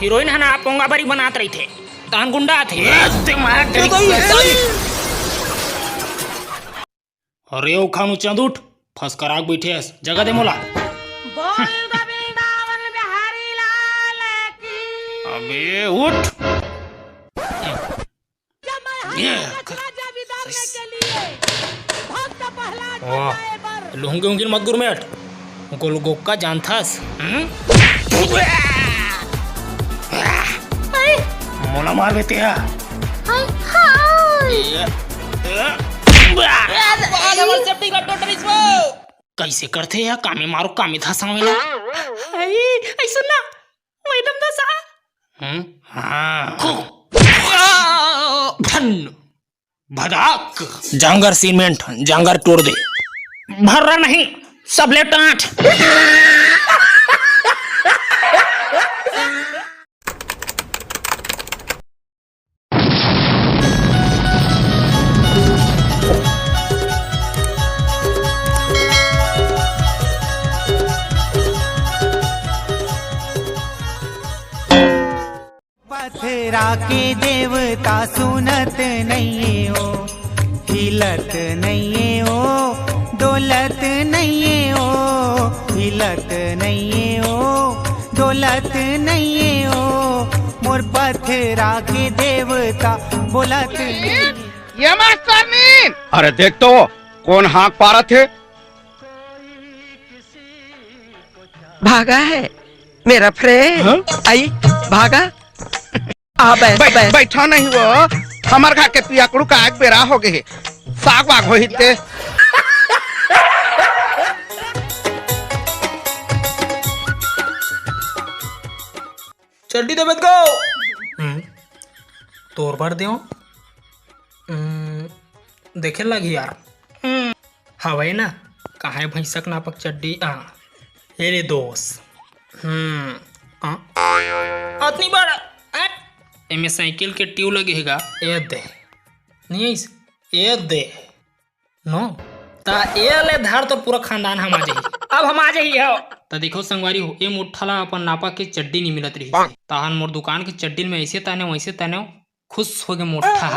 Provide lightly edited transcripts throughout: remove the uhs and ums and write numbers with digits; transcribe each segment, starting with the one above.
Heroine है ना पोंगा बरी बनात रही थे तहन गुंडा थे। अरे ओ खानु चंद उठ फंस कर आग बैठे जगह दे मोला। अबे उठ लुंगी उंगी मत गुरमेट गोल गोक्का जानथास मोला मार देते हैं। कैसे करते हैं कामे मारो कामे था सामने ऐसा ना मैडम दा सा भदाक जांगर सीमेंट जांगर तोड़ दे भर रहा नहीं सब ले टाँट। पथरा के देवता सुनत नहीं हो, हिलत नहीं हो, डोलत नहीं हो, हिलत नहीं हो, डोलत नहीं हो, मोर पथरा के देवता बोलत नहीं। ये मास्टरनी, अरे देख तो कौन हाँक पा रहा थे। भागा है मेरा फ्रेंड। आई भागा आ बैठा नहीं वो हमार खा के पियाकड़ू का आग बेरा हो गए साग वाग हो हिते। चड्डी दे मत गो तोर भर दे देखे लगी यार हवाई ना कहा भैंसक नापक चड्डी हे रे दोस्त अतनी बड़ा एमे साइकिल के ट्यूब लगेगा ए दे नहीं ए दे नो ता ए ले धार तो पूरा खानदान हम आ जाही अब हम आ जाही हो ता देखो संगवारी हो ए मुठ्ठाला अपन नापा के चड्डी नहीं मिलत रही ताहन मोर दुकान के चड्डी में ऐसे ताने वैसे ताने खुश हो गए मुठ्ठा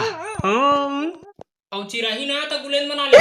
औ चिराही ना तो गुलेन बना ले।